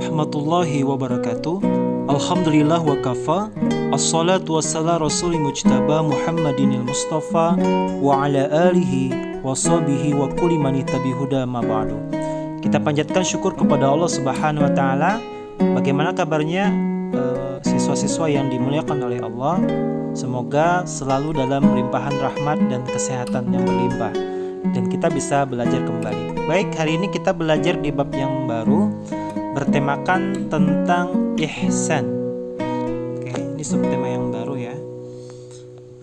warahmatullahi wabarakatuh. Alhamdulillah wa kafa. Assalatu wassalamu rasuli mujtaba Muhammadinil Mustafa wa ala alihi wa sahbihi wa kulli man tabi'ahuda ma ba'du. Kita panjatkan syukur kepada Allah Subhanahu wa taala. Bagaimana kabarnya siswa-siswa yang dimuliakan oleh Allah? Semoga selalu dalam limpahan rahmat dan kesehatan yang berlimpah dan kita bisa belajar kembali. Baik, hari ini kita belajar di bab yang baru bertemakan tentang ihsan. Oke, ini subtema yang baru ya.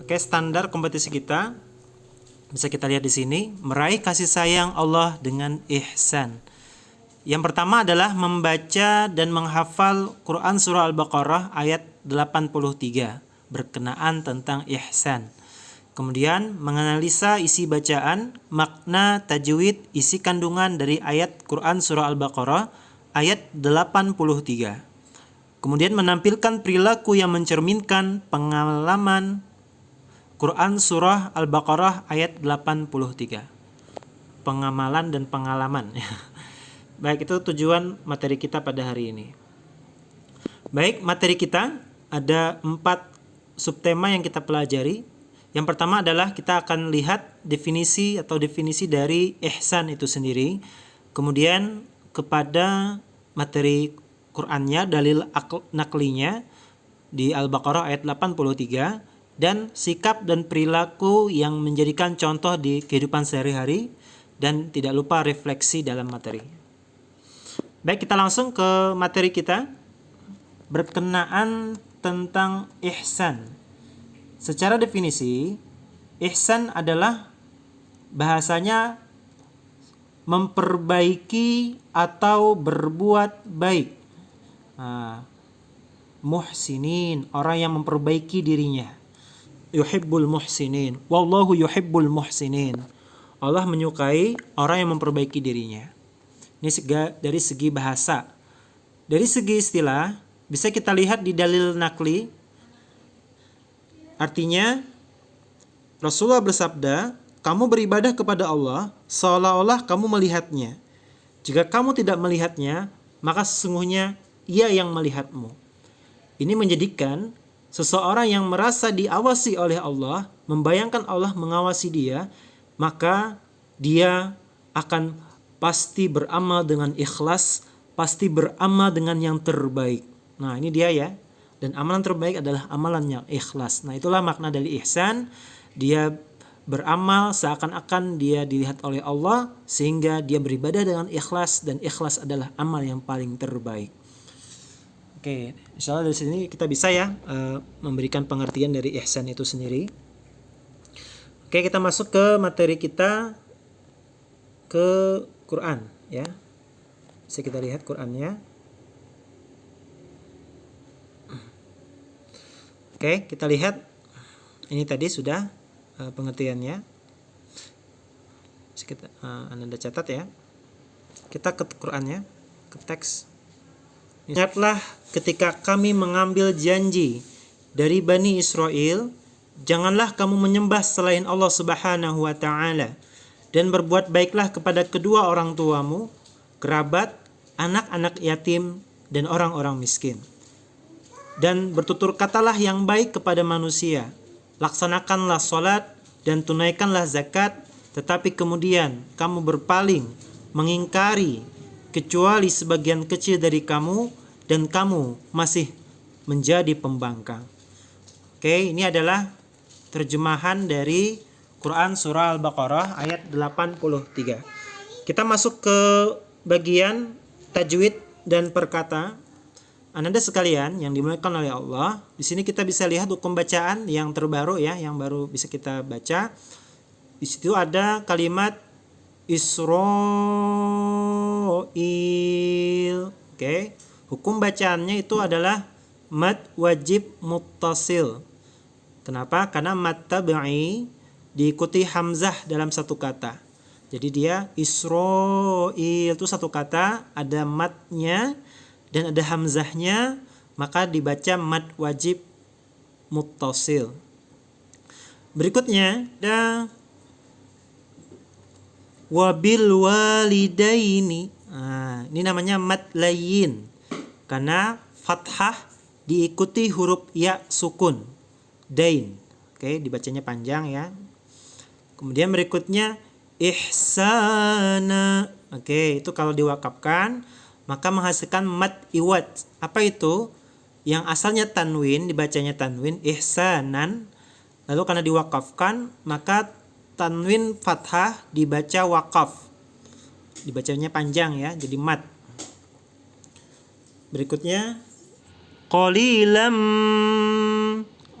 Oke, standar kompetisi kita bisa kita lihat di sini, meraih kasih sayang Allah dengan ihsan. Yang pertama adalah membaca dan menghafal Quran surah Al-Baqarah ayat 83 berkenaan tentang ihsan. Kemudian menganalisa isi bacaan, makna, tajwid, isi kandungan dari ayat Quran surah Al-Baqarah ayat 83. Kemudian menampilkan perilaku yang mencerminkan pengalaman Quran surah Al-Baqarah ayat 83. Pengamalan dan pengalaman. Baik, itu tujuan materi kita pada hari ini. Baik, materi kita ada 4 subtema yang kita pelajari. Yang pertama adalah kita akan lihat definisi dari ihsan itu sendiri. Kemudian kepada materi Qur'annya, dalil naklinya di Al-Baqarah ayat 83 dan sikap dan perilaku yang menjadikan contoh di kehidupan sehari-hari dan tidak lupa refleksi dalam materi. Baik, kita langsung ke materi kita berkenaan tentang ihsan. Secara definisi, ihsan adalah bahasanya memperbaiki atau berbuat baik. Muhsinin, orang yang memperbaiki dirinya. Yuhibbul muhsinin. Wallahu yuhibbul muhsinin. Allah menyukai orang yang memperbaiki dirinya. Ini dari segi bahasa. Dari segi istilah, bisa kita lihat di dalil nakli. Artinya, Rasulullah bersabda, kamu beribadah kepada Allah seolah-olah kamu melihatnya. Jika kamu tidak melihatnya, maka sesungguhnya Ia yang melihatmu. Ini menjadikan seseorang yang merasa diawasi oleh Allah, membayangkan Allah mengawasi dia, maka dia akan pasti beramal dengan ikhlas, pasti beramal dengan yang terbaik. Nah, ini dia ya. Dan amalan terbaik adalah amalan yang ikhlas. Nah, itulah makna dari ihsan. Dia beramal seakan-akan dia dilihat oleh Allah sehingga dia beribadah dengan ikhlas dan ikhlas adalah amal yang paling terbaik. Oke, insyaallah dari sini kita bisa ya memberikan pengertian dari ihsan itu sendiri. Oke, kita masuk ke materi kita, ke Quran ya. Bisa kita lihat Qurannya. Oke, kita lihat ini tadi sudah pengertiannya. Anda catat ya. Kita ke Qurannya, ke teks. Ingatlah ketika kami mengambil janji dari Bani Israel, janganlah kamu menyembah selain Allah Subhanahu wa taala dan berbuat baiklah kepada kedua orang tuamu, kerabat, anak-anak yatim dan orang-orang miskin. Dan bertutur katalah yang baik kepada manusia. Laksanakanlah sholat dan tunaikanlah zakat, tetapi kemudian kamu berpaling, mengingkari, kecuali sebagian kecil dari kamu, dan kamu masih menjadi pembangkang. Oke, ini adalah terjemahan dari Quran Surah Al-Baqarah ayat 83. Kita masuk ke bagian tajwid dan perkata. Anda sekalian yang dimuliakan oleh Allah, di sini kita bisa lihat hukum bacaan yang terbaru ya, yang baru bisa kita baca. Di situ ada kalimat Israil. Oke. Hukum bacaannya itu adalah mad wajib muttasil. Kenapa? Karena mad tabi'i diikuti hamzah dalam satu kata. Jadi dia Israil itu satu kata, ada madnya dan ada hamzahnya, maka dibaca mad wajib muttasil. Berikutnya ada wabil walidaini. Ini namanya mad layyin. Karena fathah diikuti huruf ya sukun, dain. Oke, dibacanya panjang ya. Kemudian berikutnya ihsana. Oke, itu kalau diwakafkan maka menghasilkan mad iwad. Apa itu? Yang asalnya tanwin dibacanya tanwin ihsanan. Lalu karena diwakafkan maka tanwin fathah dibaca wakaf. Dibacanya panjang ya, jadi mad. Berikutnya qalilam.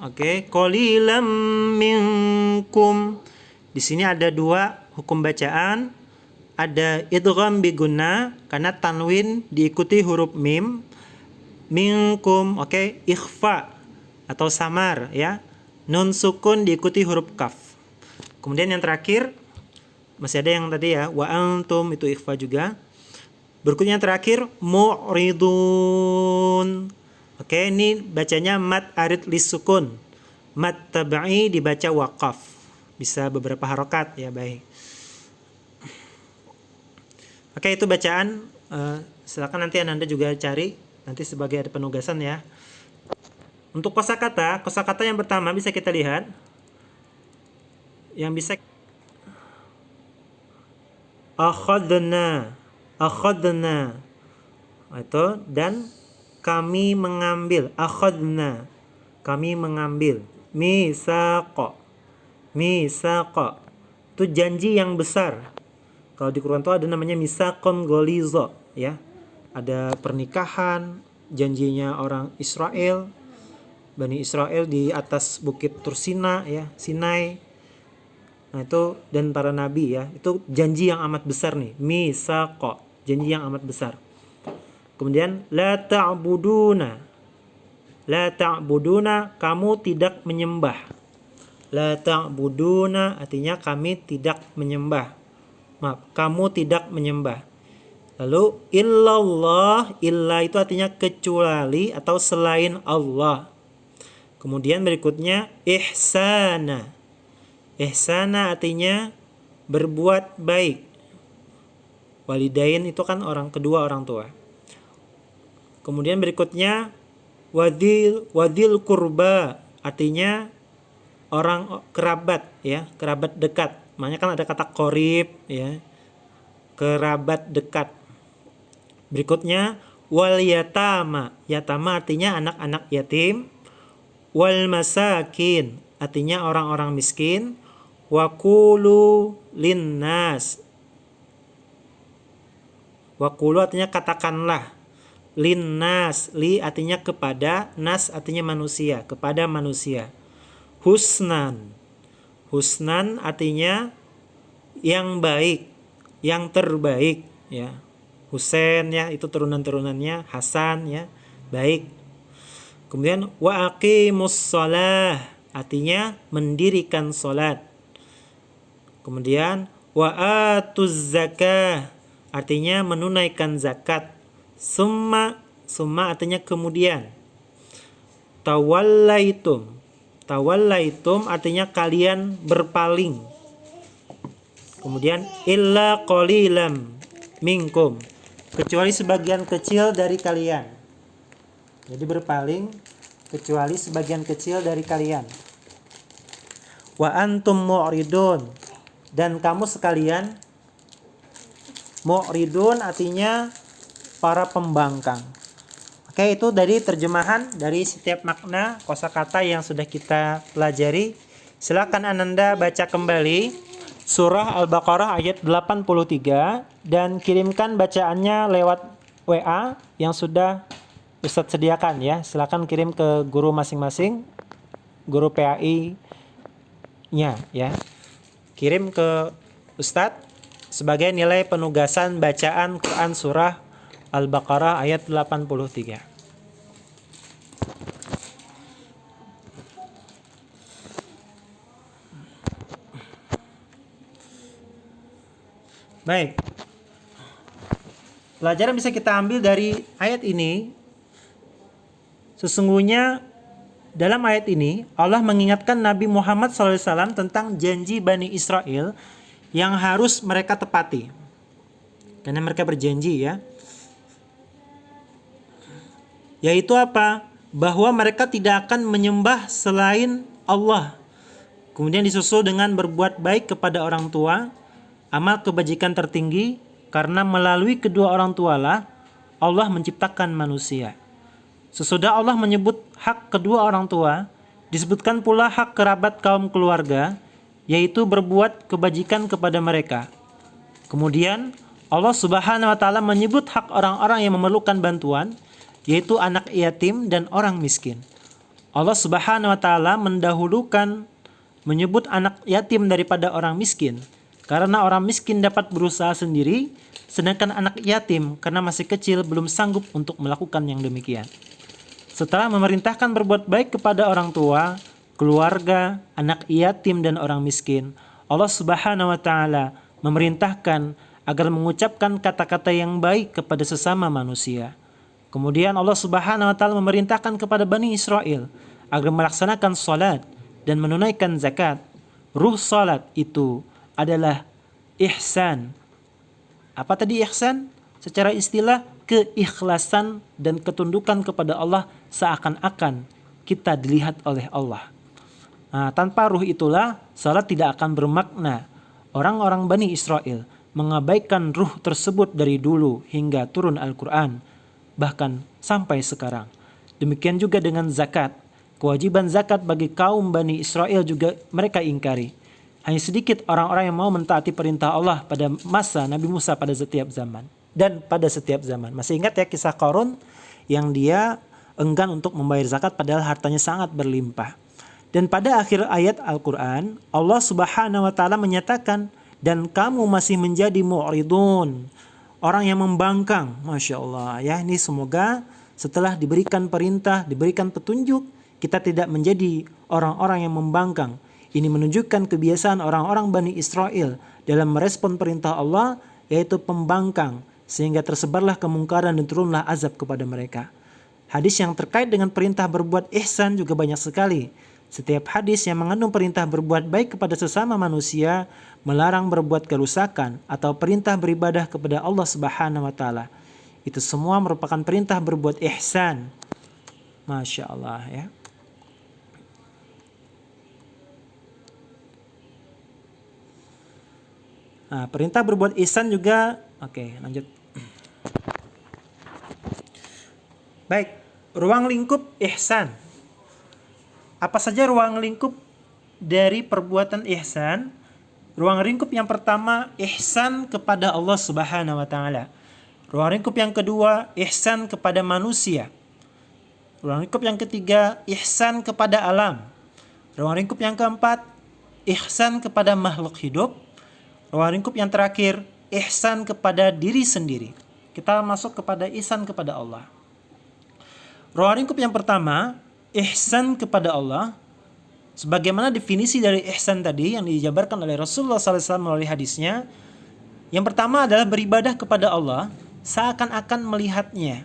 Oke, qalilam minkum. Di sini ada dua hukum bacaan. Ada idgham bi gunnah karena tanwin diikuti huruf mim. Minkum, oke, ikhfa atau samar ya. Nun sukun diikuti huruf kaf. Kemudian yang terakhir masih ada yang tadi ya, wa antum itu ikhfa juga. Berikutnya yang terakhir mu'ridun. Oke, ini bacanya mad arid lis sukun. Mad tabai dibaca waqaf. Bisa beberapa harokat ya, baik. Oke, itu bacaan. Silakan nanti Anda juga cari nanti sebagai ada penugasan ya. Untuk kosakata yang pertama bisa kita lihat. Yang bisa akhadna itu, dan kami mengambil, akhadna kami mengambil, misaqa itu janji yang besar. Kalau di Quran itu ada namanya misaqon golizo ya, ada pernikahan, janjinya orang Israel, Bani Israel di atas bukit Tursina ya, Sinai. Nah itu, dan para nabi ya, itu janji yang amat besar nih, misaqa, janji yang amat besar. Kemudian la ta'buduna, kamu tidak menyembah. La ta'buduna artinya kami tidak menyembah. Maaf, kamu tidak menyembah. Lalu illallah, illa itu artinya kecuali atau selain Allah. Kemudian berikutnya ihsana. Ihsana artinya berbuat baik. Walidain itu kan kedua orang tua. Kemudian berikutnya wadil kurba artinya orang kerabat ya, kerabat dekat. Makanya kan ada kata qorib ya, kerabat dekat. Berikutnya wal yatama. Yatama artinya anak-anak yatim. Wal masakin artinya orang-orang miskin. Waqulu linnas. Waqulu artinya katakanlah. Linnas, li artinya kepada, nas artinya manusia, kepada manusia. Husnan. Husnan artinya yang baik, yang terbaik ya. Husain ya, itu turunan-turunannya, Hasan ya, baik. Kemudian wa aqimus shalah artinya mendirikan salat. Kemudian wa atuz zakah artinya menunaikan zakat. Summa artinya kemudian. Tawallaitum artinya kalian berpaling. Kemudian illa qalilam minkum, kecuali sebagian kecil dari kalian. Jadi berpaling kecuali sebagian kecil dari kalian. Wa antum mu'ridun, dan kamu sekalian. Mu'ridun artinya para pembangkang. Oke, itu dari terjemahan dari setiap makna kosakata yang sudah kita pelajari. Silakan Ananda baca kembali surah Al-Baqarah ayat 83 dan kirimkan bacaannya lewat WA yang sudah Ustadz sediakan ya. Silakan kirim ke guru masing-masing, guru PAI-nya ya. Kirim ke Ustadz sebagai nilai penugasan bacaan Quran surah Al-Baqarah ayat 83. Baik. Pelajaran bisa kita ambil dari ayat ini. Sesungguhnya dalam ayat ini Allah mengingatkan Nabi Muhammad SAW tentang janji Bani Israel yang harus mereka tepati. Karena mereka berjanji ya. Yaitu apa? Bahwa mereka tidak akan menyembah selain Allah. Kemudian disusul dengan berbuat baik kepada orang tua, amal kebajikan tertinggi, karena melalui kedua orang tualah Allah menciptakan manusia. Sesudah Allah menyebut hak kedua orang tua, disebutkan pula hak kerabat kaum keluarga, yaitu berbuat kebajikan kepada mereka. Kemudian Allah Subhanahu wa taala menyebut hak orang-orang yang memerlukan bantuan, yaitu anak yatim dan orang miskin. Allah Subhanahu wa taala mendahulukan menyebut anak yatim daripada orang miskin, karena orang miskin dapat berusaha sendiri, sedangkan anak yatim karena masih kecil belum sanggup untuk melakukan yang demikian. Setelah memerintahkan berbuat baik kepada orang tua, keluarga, anak yatim dan orang miskin, Allah Subhanahu wa taala memerintahkan agar mengucapkan kata-kata yang baik kepada sesama manusia. Kemudian Allah Subhanahu wa taala memerintahkan kepada Bani Israel agar melaksanakan salat dan menunaikan zakat. Ruh salat itu adalah ihsan. Apa tadi ihsan? Secara istilah, keikhlasan dan ketundukan kepada Allah seakan-akan kita dilihat oleh Allah. Nah, tanpa ruh itulah salat tidak akan bermakna. Orang-orang Bani Israel mengabaikan ruh tersebut dari dulu hingga turun Al-Quran, bahkan sampai sekarang. Demikian juga dengan zakat. Kewajiban zakat bagi kaum Bani Israel juga mereka ingkari. Hanya sedikit orang-orang yang mau mentaati perintah Allah pada masa Nabi Musa pada setiap zaman. Dan pada setiap zaman. Masih ingat ya kisah Qarun yang dia enggan untuk membayar zakat padahal hartanya sangat berlimpah. Dan pada akhir ayat Al-Quran, Allah Subhanahu wa taala menyatakan, dan kamu masih menjadi mu'ridun, orang yang membangkang. Masya Allah ya, ini semoga setelah diberikan perintah, diberikan petunjuk, kita tidak menjadi orang-orang yang membangkang. Ini menunjukkan kebiasaan orang-orang Bani Israel dalam merespon perintah Allah, yaitu pembangkang, sehingga tersebarlah kemungkaran dan turunlah azab kepada mereka. Hadis yang terkait dengan perintah berbuat ihsan juga banyak sekali. Setiap hadis yang mengandung perintah berbuat baik kepada sesama manusia, melarang berbuat kerusakan, atau perintah beribadah kepada Allah Subhanahu wa taala, itu semua merupakan perintah berbuat ihsan. Masya Allah ya. Nah, perintah berbuat ihsan juga, oke, lanjut. Baik, ruang lingkup ihsan. Apa saja ruang lingkup dari perbuatan ihsan? Ruang lingkup yang pertama, ihsan kepada Allah Subhanahu wa taala. Ruang lingkup yang kedua, ihsan kepada manusia. Ruang lingkup yang ketiga, ihsan kepada alam. Ruang lingkup yang keempat, ihsan kepada makhluk hidup. Ruang lingkup yang terakhir, ihsan kepada diri sendiri. Kita masuk kepada ihsan kepada Allah. Ruang lingkup yang pertama, ihsan kepada Allah. Sebagaimana definisi dari ihsan tadi yang dijabarkan oleh Rasulullah SAW melalui hadisnya. Yang pertama adalah beribadah kepada Allah seakan-akan melihatnya.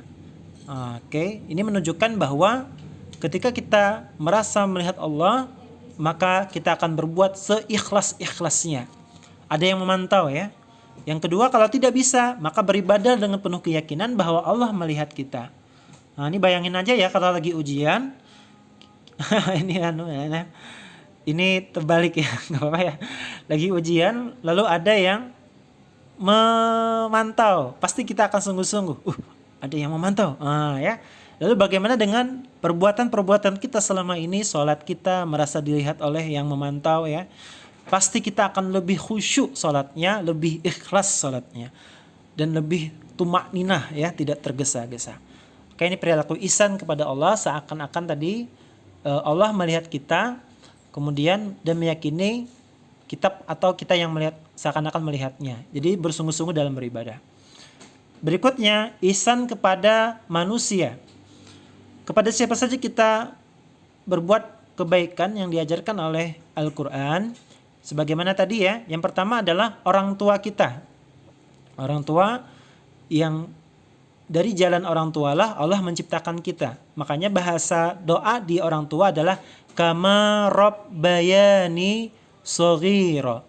Oke, ini menunjukkan bahwa ketika kita merasa melihat Allah, maka kita akan berbuat seikhlas-ikhlasnya. Ada yang memantau ya. Yang kedua, kalau tidak bisa, maka beribadah dengan penuh keyakinan bahwa Allah melihat kita. Nah, ini bayangin aja ya kalau lagi ujian. Ini terbalik ya, nggak apa-apa ya. Lagi ujian, lalu ada yang memantau. Pasti kita akan sungguh-sungguh. Ada yang memantau. Ya. Lalu bagaimana dengan perbuatan-perbuatan kita selama ini? Sholat kita merasa dilihat oleh yang memantau ya. Pasti kita akan lebih khusyuk sholatnya, lebih ikhlas sholatnya, dan lebih tumakninah ya, tidak tergesa-gesa. Oke, ini perilaku ihsan kepada Allah seakan-akan tadi Allah melihat kita, kemudian dan meyakini kitab atau kita yang melihat seakan-akan melihatnya. Jadi bersungguh-sungguh dalam beribadah. Berikutnya, ihsan kepada manusia. Kepada siapa saja kita berbuat kebaikan yang diajarkan oleh Al-Quran. Sebagaimana tadi ya, yang pertama adalah orang tua kita. Orang tua yang dari jalan orang tualah Allah menciptakan kita. Makanya bahasa doa di orang tua adalah kama rabbayani shaghira.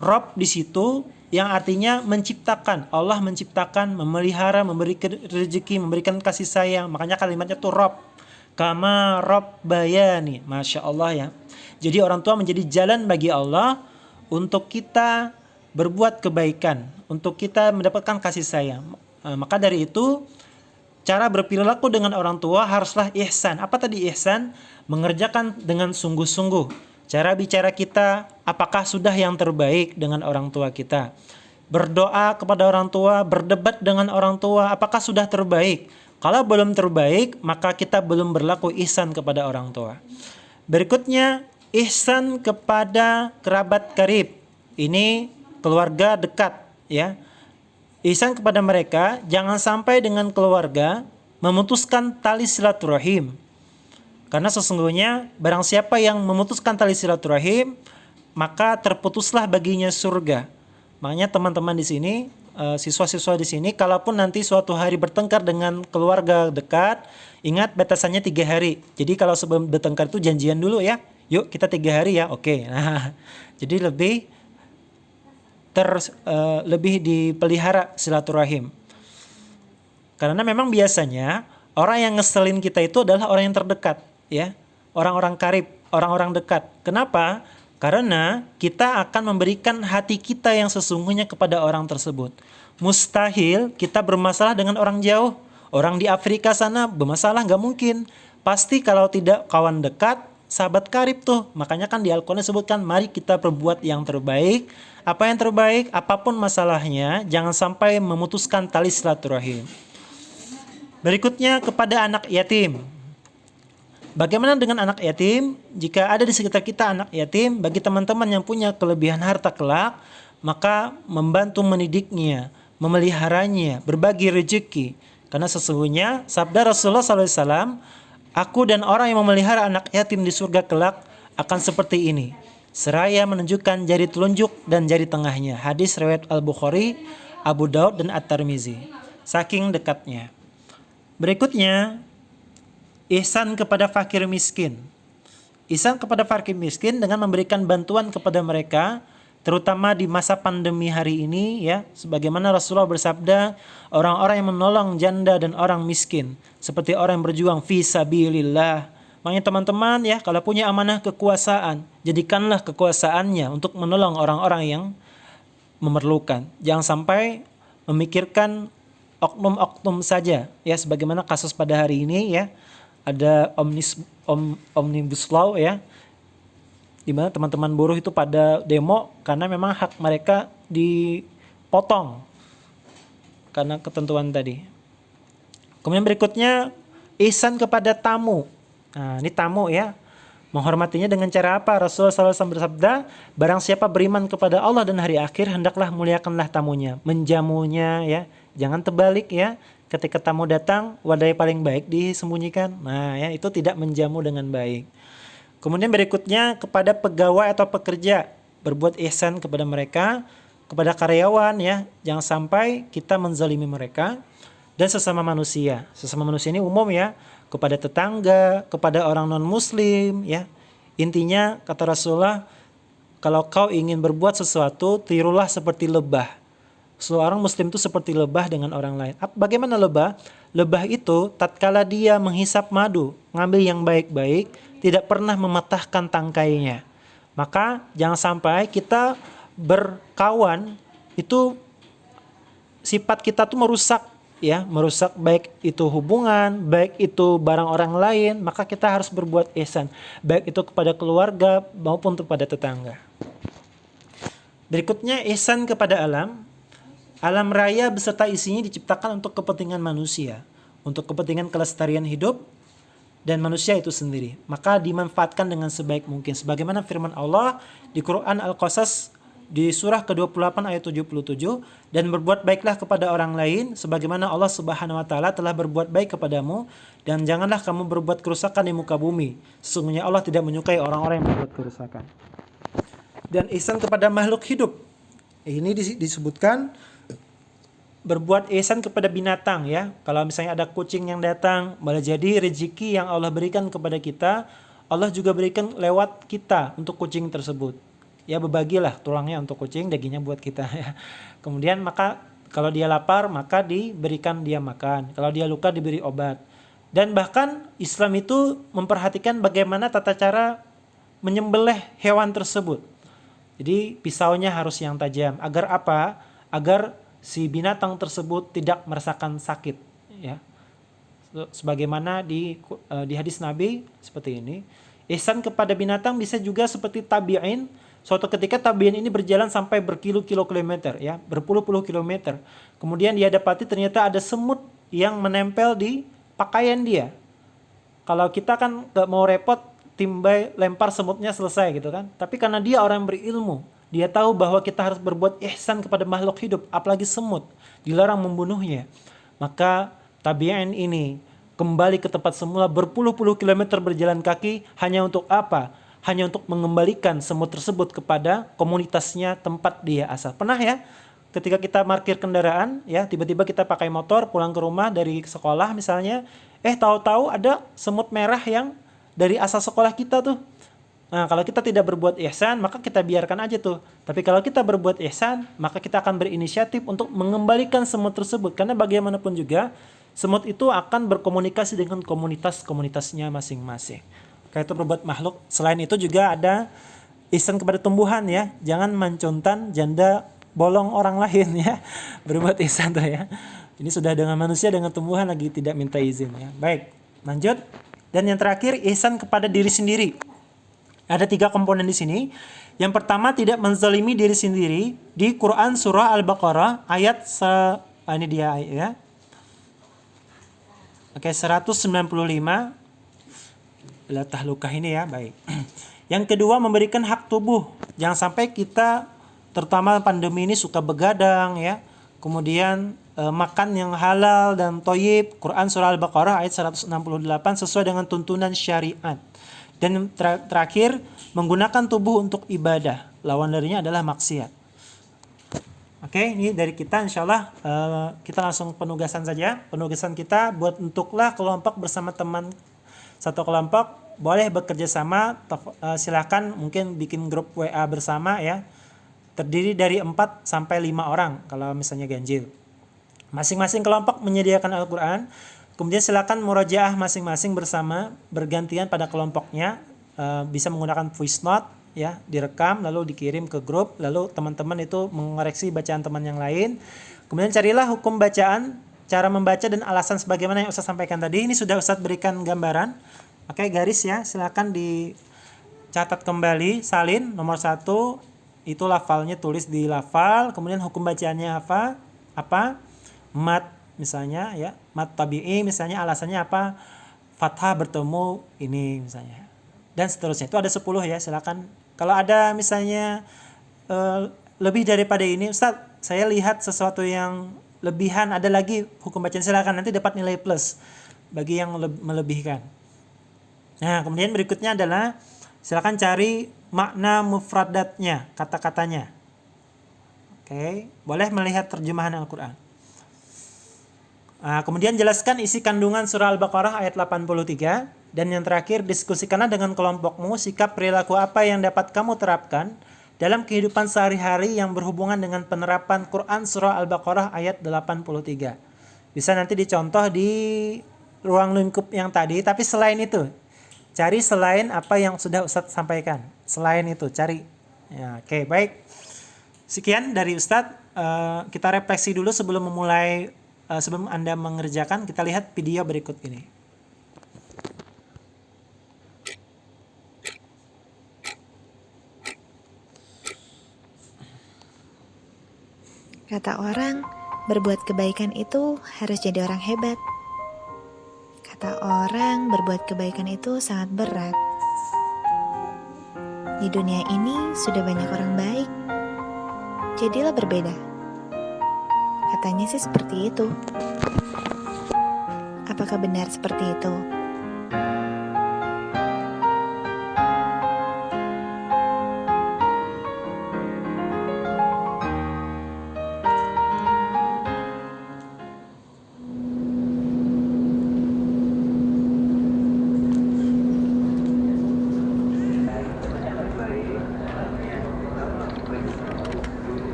Rob di situ yang artinya menciptakan. Allah menciptakan, memelihara, memberikan rezeki, memberikan kasih sayang. Makanya kalimatnya tuh Rob. Kama Rob bayani. Masya Allah ya. Jadi orang tua menjadi jalan bagi Allah untuk kita berbuat kebaikan, untuk kita mendapatkan kasih sayang. Maka dari itu, cara berperilaku dengan orang tua haruslah ihsan. Apa tadi ihsan? Mengerjakan dengan sungguh-sungguh. Cara bicara kita, apakah sudah yang terbaik dengan orang tua kita? Berdoa kepada orang tua, berdebat dengan orang tua, apakah sudah terbaik? Kalau belum terbaik, maka kita belum berlaku ihsan kepada orang tua. Berikutnya, ihsan kepada kerabat karib. Ini keluarga dekat, ya. Ihsan kepada mereka, jangan sampai dengan keluarga memutuskan tali silaturahim. Karena sesungguhnya barang siapa yang memutuskan tali silaturahim, maka terputuslah baginya surga. Makanya teman-teman di sini, siswa-siswa di sini, kalaupun nanti suatu hari bertengkar dengan keluarga dekat, ingat batasannya 3 hari. Jadi kalau sebelum bertengkar itu janjian dulu ya. Yuk kita 3 hari ya, oke. Nah, jadi lebih dipelihara silaturahim. Karena memang biasanya orang yang ngeselin kita itu adalah orang yang terdekat, ya. Orang-orang karib, orang-orang dekat. Kenapa? Karena kita akan memberikan hati kita yang sesungguhnya kepada orang tersebut. Mustahil kita bermasalah dengan orang jauh. Orang di Afrika sana bermasalah, nggak mungkin. Pasti kalau tidak kawan dekat, sahabat karib tuh. Makanya kan di Al-Quran disebutkan, mari kita berbuat yang terbaik. Apa yang terbaik? Apapun masalahnya, jangan sampai memutuskan tali silaturahim. Berikutnya kepada anak yatim. Bagaimana dengan anak yatim? Jika ada di sekitar kita anak yatim, bagi teman-teman yang punya kelebihan harta kelak, maka membantu mendidiknya, memeliharanya, berbagi rezeki. Karena sesungguhnya sabda Rasulullah SAW, aku dan orang yang memelihara anak yatim di surga kelak akan seperti ini. Seraya menunjukkan jari telunjuk dan jari tengahnya. Hadis riwayat Al-Bukhari, Abu Daud, dan At-Tirmizi. Saking dekatnya. Berikutnya, ihsan kepada fakir miskin. Ihsan kepada fakir miskin dengan memberikan bantuan kepada mereka, terutama di masa pandemi hari ini, ya. Sebagaimana Rasulullah bersabda, orang-orang yang menolong janda dan orang miskin, seperti orang yang berjuang fi sabilillah. Makanya teman-teman ya, kalau punya amanah kekuasaan, jadikanlah kekuasaannya untuk menolong orang-orang yang memerlukan. Jangan sampai memikirkan oknum-oknum saja, ya. Sebagaimana kasus pada hari ini, ya. Ada omnibus law ya, di mana teman-teman buruh itu pada demo karena memang hak mereka dipotong karena ketentuan tadi. Kemudian berikutnya ihsan kepada tamu. Nah, ini tamu ya. Menghormatinya dengan cara apa? Rasulullah SAW bersabda, barang siapa beriman kepada Allah dan hari akhir, hendaklah muliakanlah tamunya, menjamunya ya. Jangan terbalik ya. Ketika tamu datang, wadah paling baik disembunyikan. Nah, ya itu tidak menjamu dengan baik. Kemudian berikutnya kepada pegawai atau pekerja, berbuat ihsan kepada mereka, kepada karyawan ya. Jangan sampai kita menzalimi mereka dan sesama manusia. Sesama manusia ini umum ya, kepada tetangga, kepada orang non-muslim ya. Intinya kata Rasulullah, kalau kau ingin berbuat sesuatu, tirulah seperti lebah. Seorang muslim itu seperti lebah dengan orang lain. Bagaimana lebah? Lebah itu tatkala dia menghisap madu, ngambil yang baik-baik, tidak pernah mematahkan tangkainya. Maka jangan sampai kita berkawan itu sifat kita tuh merusak ya, merusak baik itu hubungan, baik itu barang orang lain, maka kita harus berbuat ihsan, baik itu kepada keluarga maupun kepada tetangga. Berikutnya ihsan kepada alam. Alam raya beserta isinya diciptakan untuk kepentingan manusia, untuk kepentingan kelestarian hidup dan manusia itu sendiri. Maka dimanfaatkan dengan sebaik mungkin. Sebagaimana firman Allah di Quran Al-Qasas di surah ke-28 ayat 77, dan berbuat baiklah kepada orang lain sebagaimana Allah Subhanahu wa taala telah berbuat baik kepadamu, dan janganlah kamu berbuat kerusakan di muka bumi. Sesungguhnya Allah tidak menyukai orang-orang yang berbuat kerusakan. Dan ihsan kepada makhluk hidup. Ini disebutkan berbuat ihsan kepada binatang ya. Kalau misalnya ada kucing yang datang, boleh jadi rezeki yang Allah berikan kepada kita, Allah juga berikan lewat kita untuk kucing tersebut. ya berbagilah tulangnya untuk kucing, dagingnya buat kita ya. Kemudian maka kalau dia lapar maka diberikan dia makan, kalau dia luka diberi obat. Dan bahkan Islam itu memperhatikan bagaimana tata cara menyembelih hewan tersebut. Jadi pisaunya harus yang tajam. Agar apa? Agar si binatang tersebut tidak merasakan sakit. Ya. Sebagaimana di hadis Nabi seperti ini. Ihsan kepada binatang bisa juga seperti tabi'in. Suatu ketika tabi'in ini berjalan sampai berkilo-kilo kilometer, ya, berpuluh-puluh kilometer. Kemudian dia dapati ternyata ada semut yang menempel di pakaian dia. Kalau kita kan gak mau repot, timbai lempar semutnya selesai gitu kan. Tapi karena dia orang yang berilmu, dia tahu bahwa kita harus berbuat ihsan kepada makhluk hidup, apalagi semut, dilarang membunuhnya. Maka tabi'in ini kembali ke tempat semula, berpuluh-puluh kilometer berjalan kaki, hanya untuk apa? Hanya untuk mengembalikan semut tersebut kepada komunitasnya, tempat dia asal. Pernah ya? Ketika kita parkir kendaraan, ya, tiba-tiba kita pakai motor pulang ke rumah dari sekolah misalnya, tahu-tahu ada semut merah yang dari asal sekolah kita tuh. Nah, kalau kita tidak berbuat ihsan, maka kita biarkan aja tuh. Tapi kalau kita berbuat ihsan, maka kita akan berinisiatif untuk mengembalikan semut tersebut. Karena bagaimanapun juga, semut itu akan berkomunikasi dengan komunitas-komunitasnya masing-masing. Kayak itu berbuat makhluk. Selain itu juga ada ihsan kepada tumbuhan ya. Jangan mencontan janda bolong orang lain ya. Berbuat ihsan tuh ya. Ini sudah dengan manusia, dengan tumbuhan lagi tidak minta izin ya. Baik, lanjut. Dan yang terakhir, ihsan kepada diri sendiri. Ada 3 komponen di sini. Yang pertama, tidak menzalimi diri sendiri. Di Quran surah Al-Baqarah ayat ini dia ya. Oke, 195. Bila tahlukah ini ya, baik. Yang kedua, memberikan hak tubuh. Jangan sampai kita, terutama pandemi ini, suka begadang ya. Kemudian makan yang halal dan thayyib. Quran surah Al-Baqarah ayat 168 sesuai dengan tuntunan syariat. Dan terakhir, menggunakan tubuh untuk ibadah. Lawan darinya adalah maksiat. Oke, ini dari kita, insyaallah kita langsung penugasan saja. Penugasan kita buat untuklah kelompok bersama teman satu kelompok, boleh bekerja sama. Silakan mungkin bikin grup WA bersama ya. Terdiri dari 4 sampai 5 orang kalau misalnya ganjil. Masing-masing kelompok menyediakan Al-Quran. Kemudian silakan murajaah masing-masing bersama, bergantian pada kelompoknya. Bisa menggunakan voice note ya, direkam lalu dikirim ke grup, lalu teman-teman itu mengoreksi bacaan teman yang lain. Kemudian carilah hukum bacaan, cara membaca dan alasan sebagaimana yang Ustaz sampaikan tadi. Ini sudah Ustaz berikan gambaran. Oke, garis ya, silakan dicatat kembali. Salin nomor 1 itu lafalnya, tulis di lafal. Kemudian hukum bacaannya apa? Mat misalnya ya, mat tabi'i misalnya, alasannya apa? Fathah bertemu ini misalnya. Dan seterusnya. Itu ada 10 ya, silakan. Kalau ada misalnya lebih daripada ini, Ustaz, saya lihat sesuatu yang lebihan, ada lagi hukum bacaan, silakan, nanti dapat nilai plus bagi yang melebihkan. Nah, kemudian berikutnya adalah silakan cari makna mufradatnya, kata-katanya. Oke, boleh melihat terjemahan Al-Quran. Nah, kemudian jelaskan isi kandungan surah Al-Baqarah ayat 83. Dan yang terakhir, diskusikanlah dengan kelompokmu sikap perilaku apa yang dapat kamu terapkan dalam kehidupan sehari-hari yang berhubungan dengan penerapan Quran surah Al-Baqarah ayat 83. Bisa nanti dicontoh di ruang lingkup yang tadi, tapi selain itu, cari selain apa yang sudah Ustadz sampaikan. Selain itu, cari. Ya, oke, baik. Sekian dari Ustadz. Kita refleksi dulu sebelum memulai, sebelum Anda mengerjakan, kita lihat video berikut ini. Kata orang, berbuat kebaikan itu harus jadi orang hebat. Kata orang, berbuat kebaikan itu sangat berat. Di dunia ini sudah banyak orang baik. Jadilah berbeda. Katanya sih seperti itu. Apakah benar seperti itu?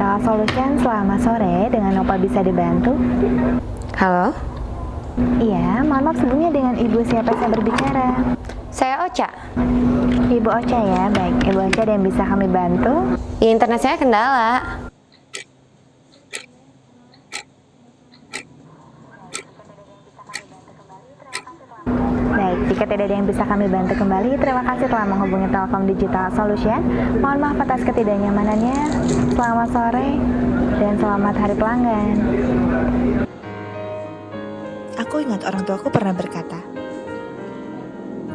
Digital Solution, selamat sore. Dengan apa bisa dibantu? Halo, Iya, mohon maaf sebelumnya dengan Ibu siapa saya berbicara? saya Ocha. Ibu Ocha ya, baik. Ibu Ocha ada yang bisa kami bantu? Ya, internet saya kendala. Baik, jika tidak ada yang bisa kami bantu kembali, terima kasih telah menghubungi Telkom Digital Solution. Mohon maaf atas ketidaknyamanannya. Selamat sore dan selamat hari pelanggan. Aku ingat orang tuaku pernah berkata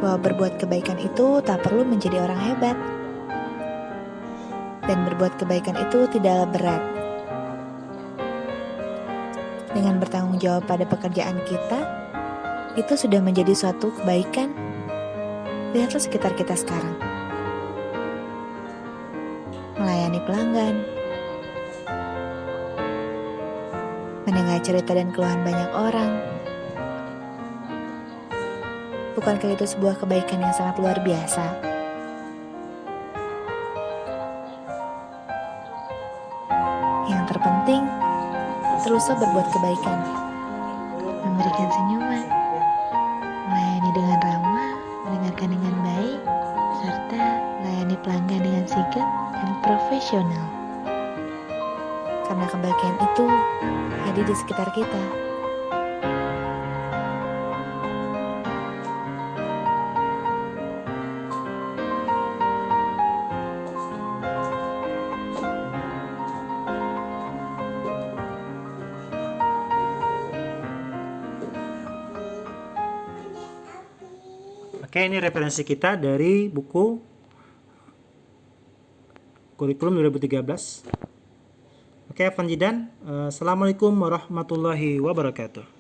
bahwa berbuat kebaikan itu tak perlu menjadi orang hebat. Dan berbuat kebaikan itu tidaklah berat. Dengan bertanggung jawab pada pekerjaan kita, itu sudah menjadi suatu kebaikan. Lihatlah sekitar kita sekarang. Melayani pelanggan, mendengar cerita dan keluhan banyak orang. Bukankah itu sebuah kebaikan yang sangat luar biasa? Yang terpenting, teruslah berbuat kebaikan, memberikan senyuman, melayani dengan ramah, mendengarkan dengan baik, serta melayani pelanggan dengan sigap dan profesional. Karena kebaikan itu ada di sekitar kita. Oke, ini referensi kita dari buku Kurikulum 2013. Oke, Afan Jidan. Assalamualaikum warahmatullahi wabarakatuh.